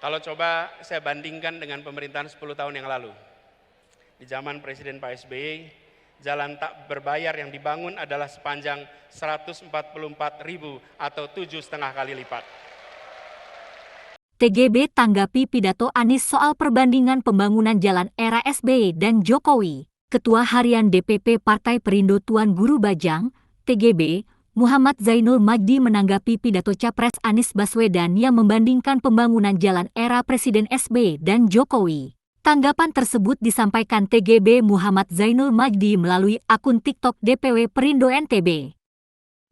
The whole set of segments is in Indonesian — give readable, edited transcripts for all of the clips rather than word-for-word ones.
Kalau coba saya bandingkan dengan pemerintahan 10 tahun yang lalu. Di zaman Presiden Pak SBY, jalan tak berbayar yang dibangun adalah sepanjang 144.000 atau 7,5 kali lipat. TGB tanggapi pidato Anies soal perbandingan pembangunan jalan era SBY dan Jokowi. Ketua Harian DPP Partai Perindo Tuan Guru Bajang, TGB, Muhammad Zainul Majdi menanggapi pidato Capres Anies Baswedan yang membandingkan pembangunan jalan era Presiden SBY dan Jokowi. Tanggapan tersebut disampaikan TGB Muhammad Zainul Majdi melalui akun TikTok DPW Perindo NTB.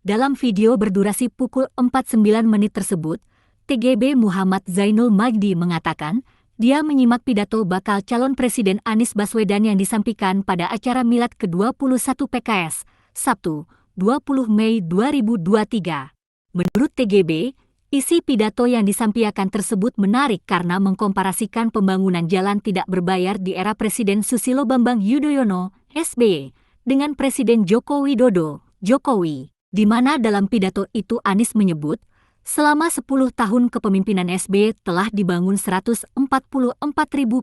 Dalam video berdurasi pukul 49 menit tersebut, TGB Muhammad Zainul Majdi mengatakan, dia menyimak pidato bakal calon Presiden Anies Baswedan yang disampaikan pada acara Milad ke-21 PKS, Sabtu, 20 Mei 2023. Menurut TGB, isi pidato yang disampaikan tersebut menarik karena mengkomparasikan pembangunan jalan tidak berbayar di era Presiden Susilo Bambang Yudhoyono, SBY, dengan Presiden Joko Widodo, Jokowi, di mana dalam pidato itu Anies menyebut, selama 10 tahun kepemimpinan SBY telah dibangun 144.000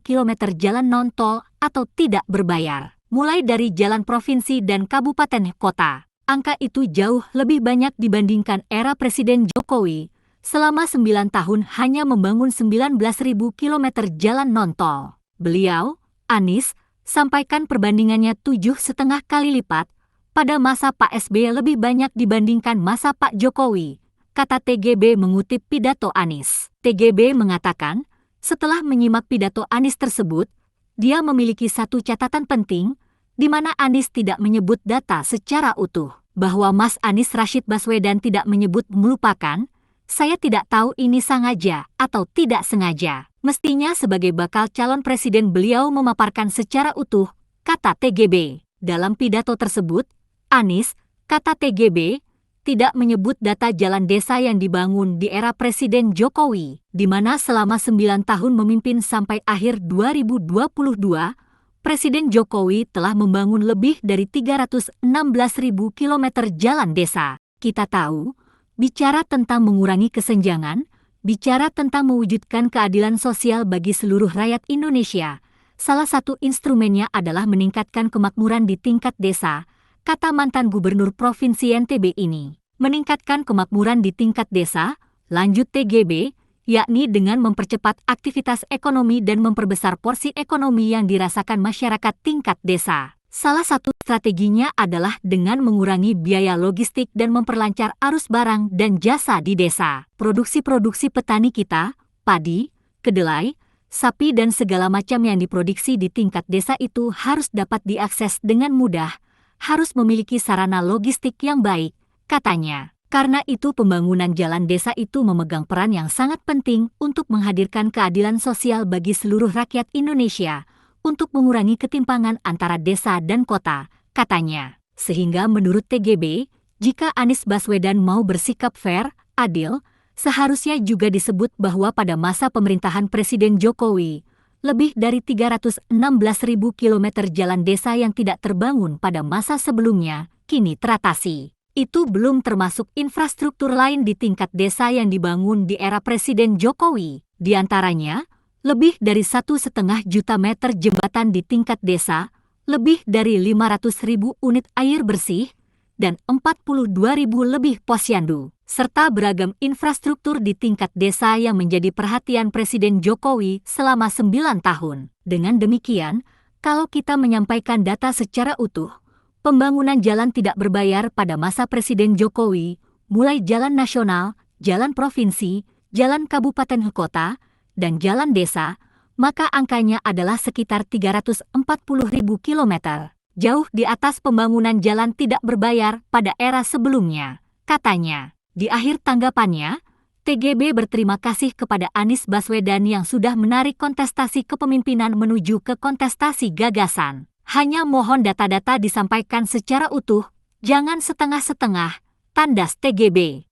km jalan non-tol atau tidak berbayar, mulai dari jalan provinsi dan kabupaten kota. Angka itu jauh lebih banyak dibandingkan era Presiden Jokowi, selama 9 tahun hanya membangun 19.000 km jalan non-tol. Beliau, Anies, sampaikan perbandingannya 7,5 kali lipat, pada masa Pak SBY lebih banyak dibandingkan masa Pak Jokowi, kata TGB mengutip pidato Anies. TGB mengatakan, setelah menyimak pidato Anies tersebut, dia memiliki satu catatan penting, di mana Anies tidak menyebut data secara utuh. Bahwa Mas Anies Rashid Baswedan tidak menyebut melupakan, saya tidak tahu ini sengaja atau tidak sengaja. Mestinya sebagai bakal calon presiden beliau memaparkan secara utuh, kata TGB. Dalam pidato tersebut, Anies, kata TGB, tidak menyebut data jalan desa yang dibangun di era Presiden Jokowi, di mana selama 9 tahun memimpin sampai akhir 2022, Presiden Jokowi telah membangun lebih dari 316.000 km jalan desa. Kita tahu, bicara tentang mengurangi kesenjangan, bicara tentang mewujudkan keadilan sosial bagi seluruh rakyat Indonesia, salah satu instrumennya adalah meningkatkan kemakmuran di tingkat desa, kata mantan Gubernur Provinsi NTB ini. Meningkatkan kemakmuran di tingkat desa, lanjut TGB, yakni dengan mempercepat aktivitas ekonomi dan memperbesar porsi ekonomi yang dirasakan masyarakat tingkat desa. Salah satu strateginya adalah dengan mengurangi biaya logistik dan memperlancar arus barang dan jasa di desa. Produksi-produksi petani kita, padi, kedelai, sapi dan segala macam yang diproduksi di tingkat desa itu harus dapat diakses dengan mudah, harus memiliki sarana logistik yang baik, katanya. Karena itu pembangunan jalan desa itu memegang peran yang sangat penting untuk menghadirkan keadilan sosial bagi seluruh rakyat Indonesia, untuk mengurangi ketimpangan antara desa dan kota, katanya. Sehingga menurut TGB, jika Anies Baswedan mau bersikap fair, adil, seharusnya juga disebut bahwa pada masa pemerintahan Presiden Jokowi, lebih dari 316.000 km jalan desa yang tidak terbangun pada masa sebelumnya, kini teratasi. Itu belum termasuk infrastruktur lain di tingkat desa yang dibangun di era Presiden Jokowi. Di antaranya, lebih dari 1,5 juta meter jembatan di tingkat desa, lebih dari 500.000 unit air bersih, dan 42.000 lebih posyandu, serta beragam infrastruktur di tingkat desa yang menjadi perhatian Presiden Jokowi selama 9 tahun. Dengan demikian, kalau kita menyampaikan data secara utuh, pembangunan jalan tidak berbayar pada masa Presiden Jokowi, mulai jalan nasional, jalan provinsi, jalan kabupaten kota, dan jalan desa, maka angkanya adalah sekitar 340.000 km, jauh di atas pembangunan jalan tidak berbayar pada era sebelumnya, katanya. Di akhir tanggapannya, TGB berterima kasih kepada Anies Baswedan yang sudah menarik kontestasi kepemimpinan menuju ke kontestasi gagasan. Hanya mohon data-data disampaikan secara utuh, jangan setengah-setengah, tandas TGB.